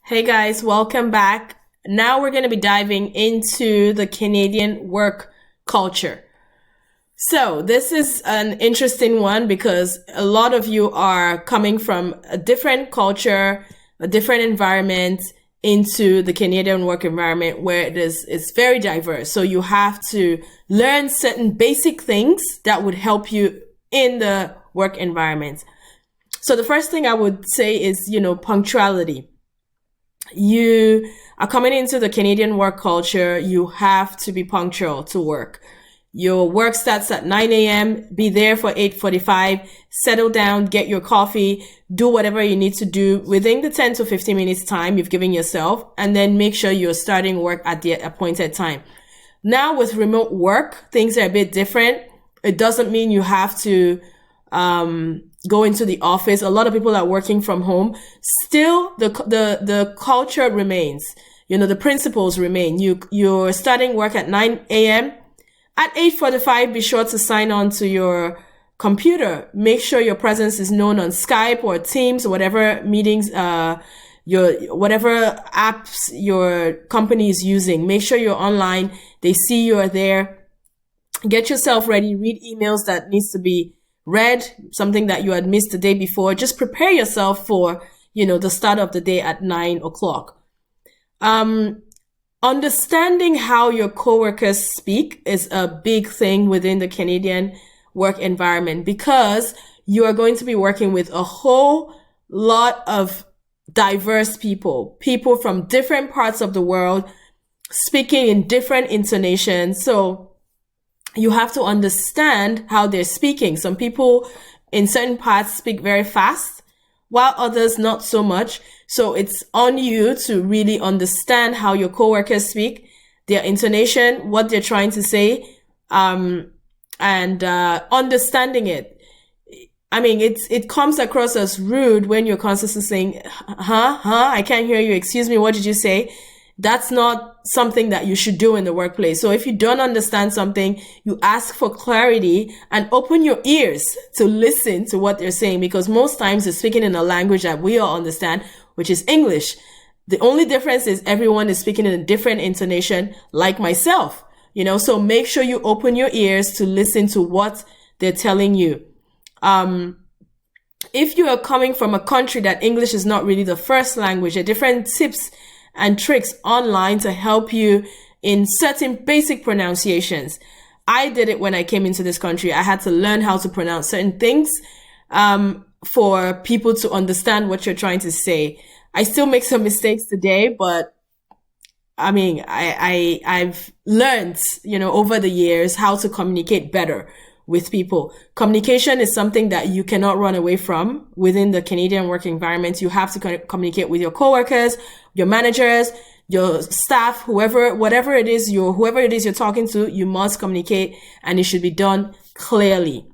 Hey guys, welcome back. Now we're going to be diving into the Canadian work culture. So, this is an interesting one because a lot of you are coming from a different culture, a different environment into the Canadian work environment where it's very diverse. So you have to learn certain basic things that would help you in the work environment. So the first thing I would say is, punctuality. You are coming into the Canadian work culture, you have to be punctual to work. Your work starts at 9 a.m., be there for 8:45, settle down, get your coffee, do whatever you need to do within the 10 to 15 minutes time you've given yourself, and then make sure you're starting work at the appointed time. Now with remote work, things are a bit different. It doesn't mean you have to go into the office. A lot of people are working from home. Still, the culture remains. The principles remain. You're starting work at 9 a.m. At 8:45, be sure to sign on to your computer. Make sure your presence is known on Skype or Teams, whatever meetings, whatever apps your company is using. Make sure you're online. They see you are there. Get yourself ready. Read emails that needs to be read, something that you had missed the day before. Just prepare yourself for, the start of the day at 9 o'clock. Understanding how your coworkers speak is a big thing within the Canadian work environment because you are going to be working with a whole lot of diverse people from different parts of the world, speaking in different intonations. So you have to understand how they're speaking. Some people in certain parts speak very fast, while others not so much. So it's on you to really understand how your coworkers speak, their intonation, what they're trying to say, and understanding it. I mean, it comes across as rude when you're constantly saying, I can't hear you. Excuse me, what did you say? That's not something that you should do in the workplace. So if you don't understand something, you ask for clarity and open your ears to listen to what they're saying, because most times they're speaking in a language that we all understand, which is English. The only difference is everyone is speaking in a different intonation, like myself, so make sure you open your ears to listen to what they're telling you. If you are coming from a country that English is not really the first language, there are different tips and tricks online to help you in certain basic pronunciations. I did it when I came into this country. I had to learn how to pronounce certain things for people to understand what you're trying to say. I still make some mistakes today, but I mean, I've learned, over the years how to communicate better with people. Communication is something that you cannot run away from within the Canadian work environment. You have to communicate with your coworkers, your managers, your staff, whatever it is you're talking to, you must communicate, and it should be done clearly.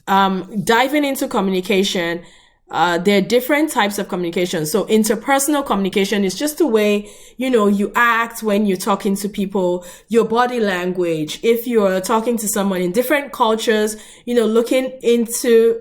Diving into communication, there are different types of communication. So interpersonal communication is just the way, you act when you're talking to people, your body language. If you're talking to someone in different cultures, looking into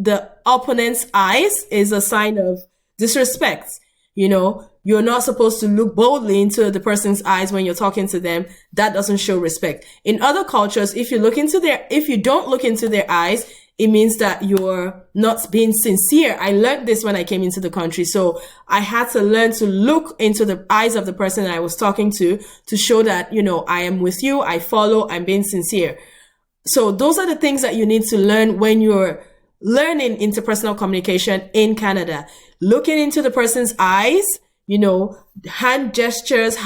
the opponent's eyes is a sign of disrespect. You're not supposed to look boldly into the person's eyes when you're talking to them. That doesn't show respect. In other cultures, if you don't look into their eyes, it means that you're not being sincere. I learned this when I came into the country. So I had to learn to look into the eyes of the person I was talking to show that, I am with you, I follow, I'm being sincere. So those are the things that you need to learn when you're learning interpersonal communication in Canada. Looking into the person's eyes, hand gestures,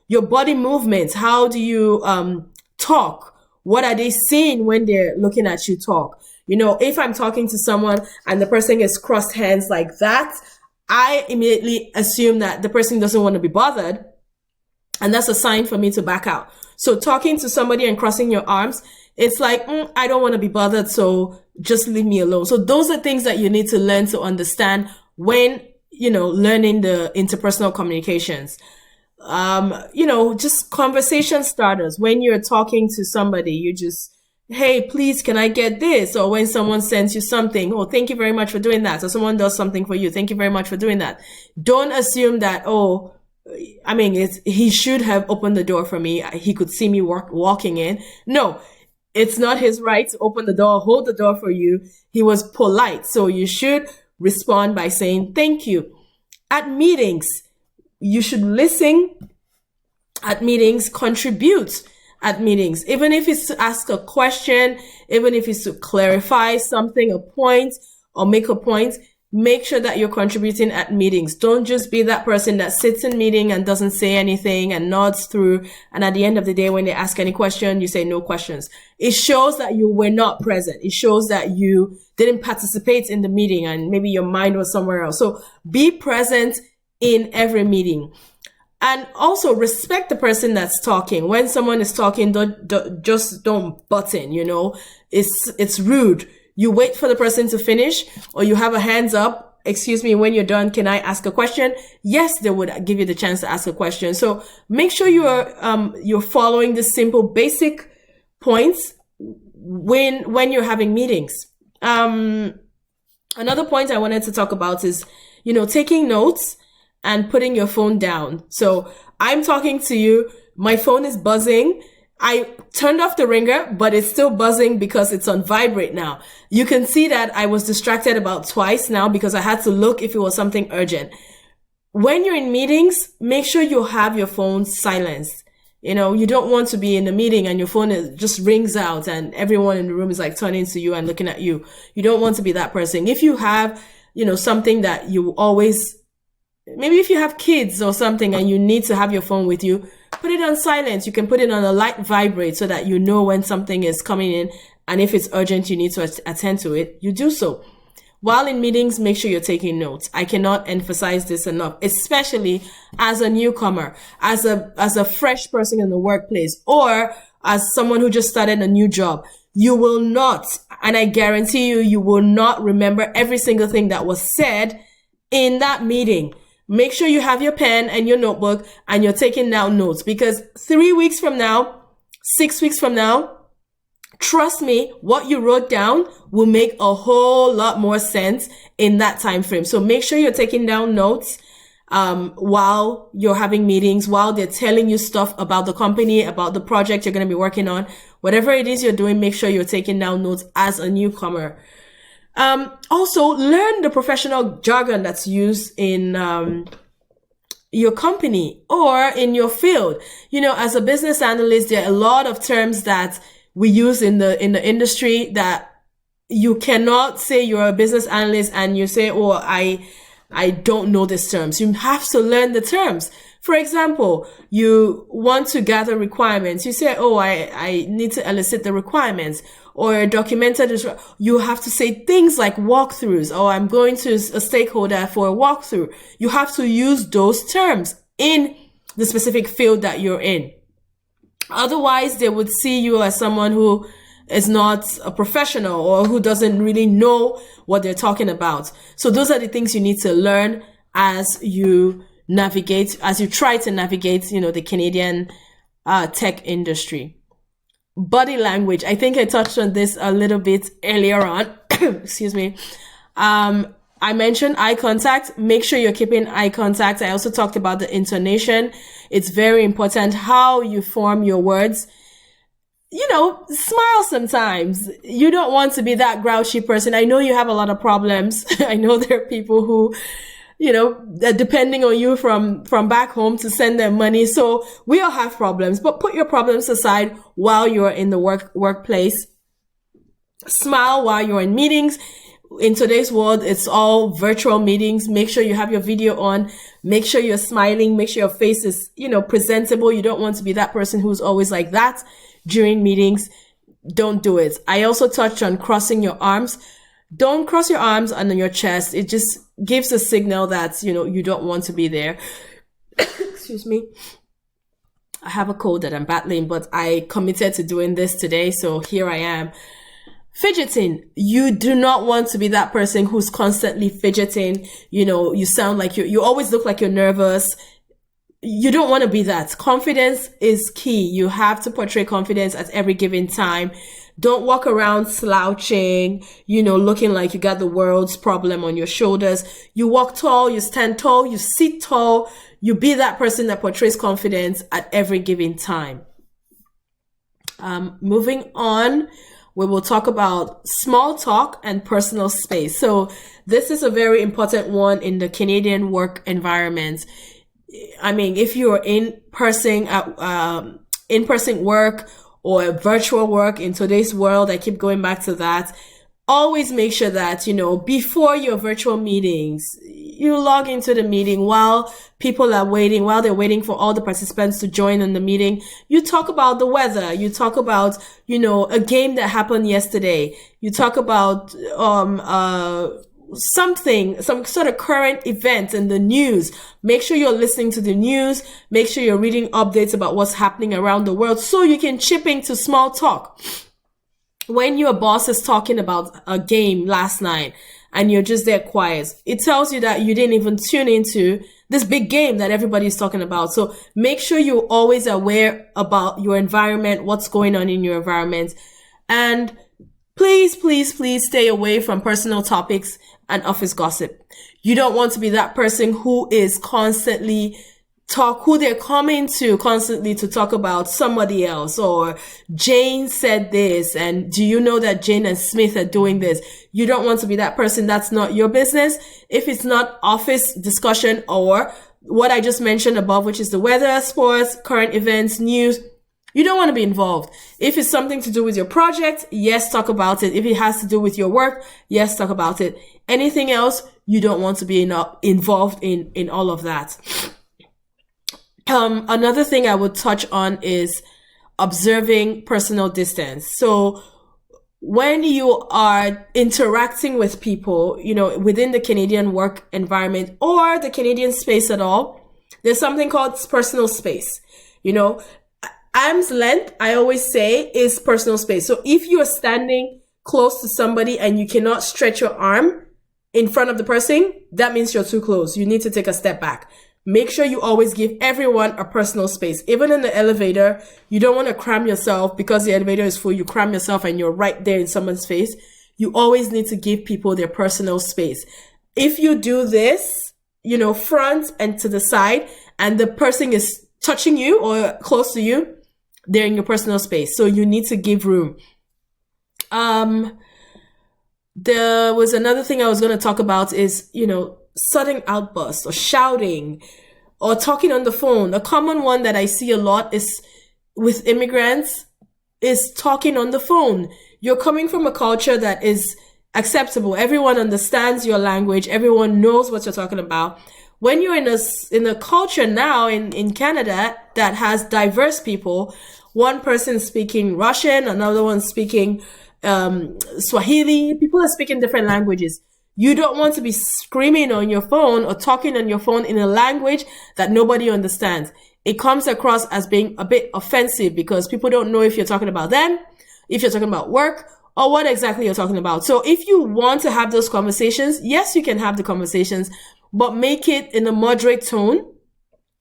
your body movements, how do you talk? What are they seeing when they're looking at you talk? If I'm talking to someone and the person is crossed hands like that, I immediately assume that the person doesn't want to be bothered. And that's a sign for me to back out. So talking to somebody and crossing your arms, it's like, I don't want to be bothered, so just leave me alone. So those are things that you need to learn to understand when, learning the interpersonal communications. Just conversation starters. When you're talking to somebody, you just hey, please, can I get this? Or when someone sends you something, oh, thank you very much for doing that. Or someone does something for you, thank you very much for doing that. Don't assume that, oh, I mean, he should have opened the door for me. He could see me walking in. No, it's not his right to open the door, hold the door for you. He was polite. So you should respond by saying thank you. At meetings, you should listen at meetings, contribute at meetings, even if it's to ask a question, even if it's to clarify something, a point, or make a point. Make sure that you're contributing at meetings. Don't just be that person that sits in meeting and doesn't say anything and nods through. And at the end of the day, when they ask any question, you say no questions. It shows that you were not present. It shows that you didn't participate in the meeting and maybe your mind was somewhere else. So be present in every meeting. And also respect the person that's talking. When someone is talking, don't butt in, it's rude. You wait for the person to finish, or you have a hands up. Excuse me, when you're done, can I ask a question? Yes, they would give you the chance to ask a question. So make sure you're following the simple basic points when you're having meetings. Another point I wanted to talk about is, taking notes and putting your phone down. So I'm talking to you, my phone is buzzing. I turned off the ringer, but it's still buzzing because it's on vibrate now. You can see that I was distracted about twice now because I had to look if it was something urgent. When you're in meetings, make sure you have your phone silenced. You don't want to be in a meeting and your phone just rings out and everyone in the room is like turning to you and looking at you. You don't want to be that person. If you have, something that you always, maybe if you have kids or something and you need to have your phone with you, put it on silent. You can put it on a light vibrate so that you know when something is coming in. And if it's urgent, you need to attend to it, you do so. While in meetings, make sure you're taking notes. I cannot emphasize this enough, especially as a newcomer, as a fresh person in the workplace, or as someone who just started a new job. You will not, and I guarantee you will not remember every single thing that was said in that meeting. Make sure you have your pen and your notebook and you're taking down notes, because 3 weeks from now, 6 weeks from now, trust me, what you wrote down will make a whole lot more sense in that time frame. So make sure you're taking down notes while you're having meetings, while they're telling you stuff about the company, about the project you're going to be working on. Whatever it is you're doing, make sure you're taking down notes as a newcomer. Also learn the professional jargon that's used in, your company or in your field. As a business analyst, there are a lot of terms that we use in the industry that you cannot say you're a business analyst and you say, oh, I don't know these terms. You have to learn the terms. For example, you want to gather requirements. You say, oh, I need to elicit the requirements, or documented. You have to say things like walkthroughs, or I'm going to a stakeholder for a walkthrough. You have to use those terms in the specific field that you're in. Otherwise, they would see you as someone who is not a professional or who doesn't really know what they're talking about. So those are the things you need to learn as you try to navigate, the Canadian tech industry. Body language. I think I touched on this a little bit earlier on. Excuse me. I mentioned eye contact. Make sure you're keeping eye contact. I also talked about the intonation. It's very important how you form your words. Smile sometimes. You don't want to be that grouchy person. I know you have a lot of problems. I know there are people who, depending on you from back home to send them money. So we all have problems, but put your problems aside while you're in the workplace. Smile while you're in meetings. In today's world, it's all virtual meetings. Make sure you have your video on. Make sure you're smiling. Make sure your face is, presentable. You don't want to be that person who's always like that during meetings. Don't do it. I also touched on crossing your arms. Don't cross your arms under your chest. It just gives a signal that, you don't want to be there. Excuse me. I have a cold that I'm battling, but I committed to doing this today. So here I am. Fidgeting. You do not want to be that person who's constantly fidgeting. You sound like you always look like you're nervous. You don't want to be that. Confidence is key. You have to portray confidence at every given time. Don't walk around slouching, looking like you got the world's problem on your shoulders. You walk tall, you stand tall, you sit tall, you be that person that portrays confidence at every given time. Moving on, we will talk about small talk and personal space. So this is a very important one in the Canadian work environment. I mean, if you're in-person work or virtual work in today's world, I keep going back to that. Always make sure that, before your virtual meetings, you log into the meeting while people are waiting, while they're waiting for all the participants to join in the meeting. You talk about the weather. You talk about, a game that happened yesterday. You talk about, some sort of current event in the news. Make sure you're listening to the news. Make sure you're reading updates about what's happening around the world so you can chip into small talk. When your boss is talking about a game last night and you're just there quiet, it tells you that you didn't even tune into this big game that everybody's talking about. So make sure you're always aware about your environment, what's going on in your environment. And please, please, please stay away from personal topics and office gossip. You don't want to be that person who is who they're coming to constantly to talk about somebody else, or Jane said this, and do you know that Jane and Smith are doing this? You don't want to be that person. That's not your business. If it's not office discussion or what I just mentioned above, which is the weather, sports, current events, news, you don't want to be involved. If it's something to do with your project, yes, talk about it. If it has to do with your work, yes, talk about it. Anything else, you don't want to be involved in all of that. Another thing I would touch on is observing personal distance. So when you are interacting with people, within the Canadian work environment or the Canadian space at all, there's something called personal space. Arm's length, I always say, is personal space. So if you're standing close to somebody and you cannot stretch your arm in front of the person, that means you're too close. You need to take a step back. Make sure you always give everyone a personal space. Even in the elevator, you don't want to cram yourself because the elevator is full. You cram yourself and you're right there in someone's face. You always need to give people their personal space. If you do this, front and to the side, and the person is touching you or close to you, they're in your personal space. So you need to give room. There was another thing I was going to talk about is, sudden outbursts or shouting or talking on the phone. A common one that I see a lot is with immigrants is talking on the phone. You're coming from a culture that is acceptable. Everyone understands your language. Everyone knows what you're talking about. When you're in a culture now in Canada that has diverse people, one person speaking Russian, another one speaking Swahili, people are speaking different languages. You don't want to be screaming on your phone or talking on your phone in a language that nobody understands. It comes across as being a bit offensive because people don't know if you're talking about them, if you're talking about work, or what exactly you're talking about. So if you want to have those conversations, yes, you can have the conversations, but make it in a moderate tone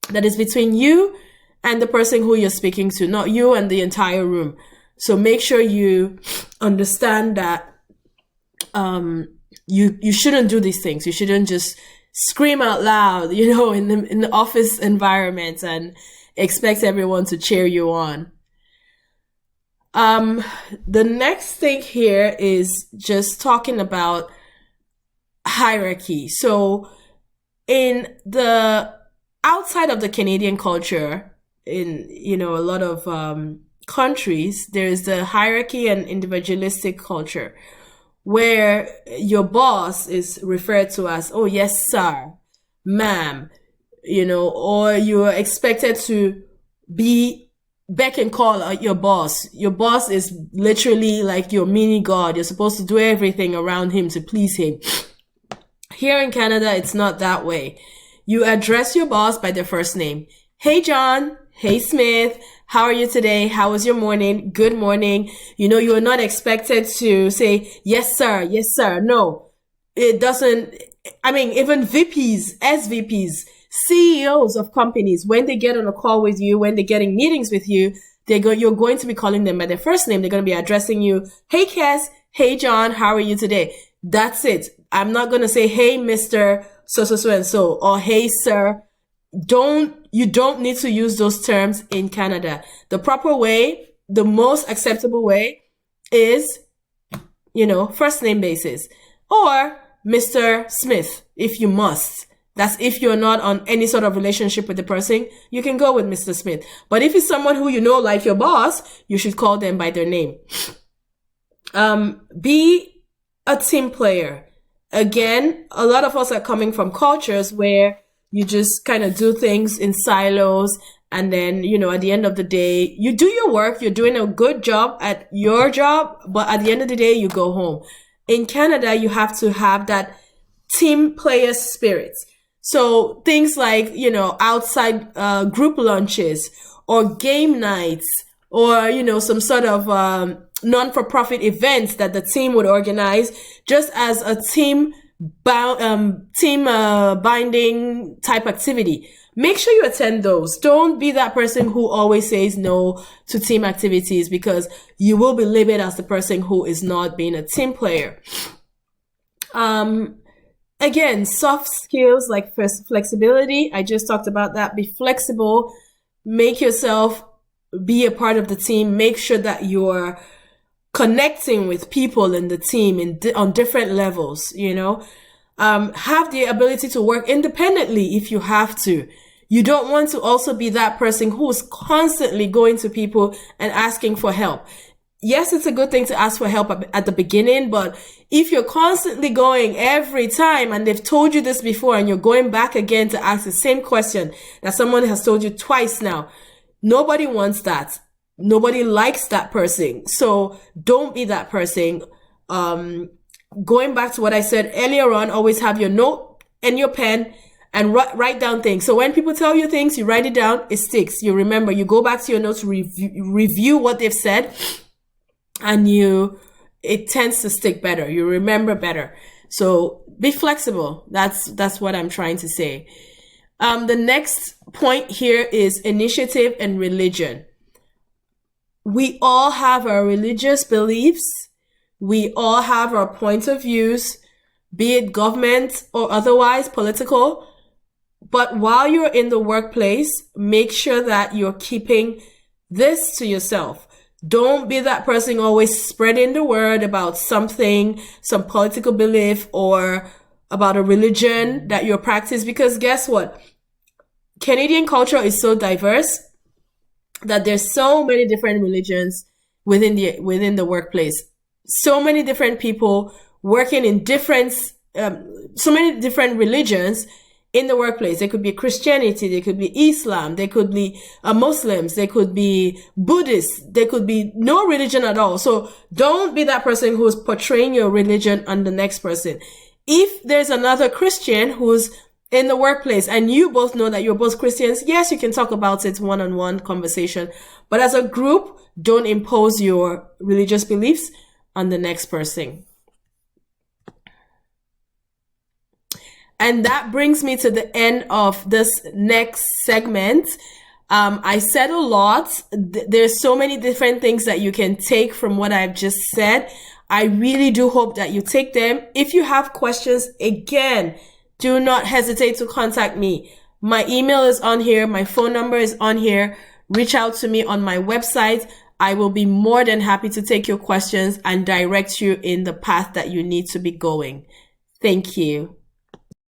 that is between you and the person who you're speaking to, not you and the entire room. So make sure you understand that you shouldn't do these things. You shouldn't just scream out loud, in the office environment and expect everyone to cheer you on. The next thing here is just talking about hierarchy. So in the outside of the Canadian culture, in a lot of countries, there's the hierarchy and individualistic culture where your boss is referred to as, oh, yes, sir, ma'am, or you're expected to beck and call at your boss. Your boss is literally like your mini god. You're supposed to do everything around him to please him. Here in Canada, it's not that way. You address your boss by their first name. Hey, John. Hey, Smith. How are you today? How was your morning? Good morning. You are not expected to say, yes, sir. Yes, sir. No, it doesn't. I mean, even VPs, SVPs, CEOs of companies, when they get on a call with you, when they're getting meetings with you, you're going to be calling them by their first name. They're going to be addressing you. Hey, Kes. Hey, John. How are you today? That's it. I'm not going to say, hey, Mr. So and so, or hey, sir. You don't need to use those terms in Canada. The proper way, the most acceptable way is, first name basis, or Mr. Smith, if you must. That's if you're not on any sort of relationship with the person, you can go with Mr. Smith. But if it's someone who you know, like your boss, you should call them by their name. Be a team player. Again, a lot of us are coming from cultures where you just kind of do things in silos. And then, at the end of the day, you do your work. You're doing a good job at your job. But at the end of the day, you go home. In Canada, you have to have that team player spirit. So things like, outside group lunches or game nights or, some sort of non-for-profit events that the team would organize just as a team binding type activity. Make sure you attend those. Don't be that person who always says no to team activities, because you will be labeled as the person who is not being a team player. Again, soft skills like flexibility. I just talked about that. Be flexible. Make yourself be a part of the team. Make sure that you're connecting with people in the team on different levels, have the ability to work independently if you have to. You don't want to also be that person who's constantly going to people and asking for help. Yes, it's a good thing to ask for help at the beginning, but if you're constantly going every time and they've told you this before and you're going back again to ask the same question that someone has told you twice now, nobody wants that. Nobody likes that person. So don't be that person. Going back to what I said earlier on, always have your note and your pen and write down things. So when people tell you things, you write it down, it sticks. You remember, you go back to your notes, review what they've said, and it tends to stick better. You remember better. So be flexible. That's what I'm trying to say. The next point here is initiative and religion. We all have our religious beliefs. We all have our point of views, be it government or otherwise political. But while you're in the workplace, make sure that you're keeping this to yourself. Don't be that person always spreading the word about something, some political belief or about a religion that you practice. Because guess what? Canadian culture is so diverse that there's so many different religions within the workplace. So many different people working in so many different religions in the workplace. There could be Christianity, there could be Islam, there could be Muslims, there could be Buddhists, there could be no religion at all. So don't be that person who's portraying your religion on the next person. If there's another Christian who's in the workplace and you both know that you're both Christians, yes, you can talk about it one-on-one conversation. But as a group, don't impose your religious beliefs on the next person. And that brings me to the end of this next segment. I said a lot. There's so many different things that you can take from what I've just said. I really do hope that you take them. If you have questions, again, do not hesitate to contact me. My email is on here. My phone number is on here. Reach out to me on my website. I will be more than happy to take your questions and direct you in the path that you need to be going. Thank you.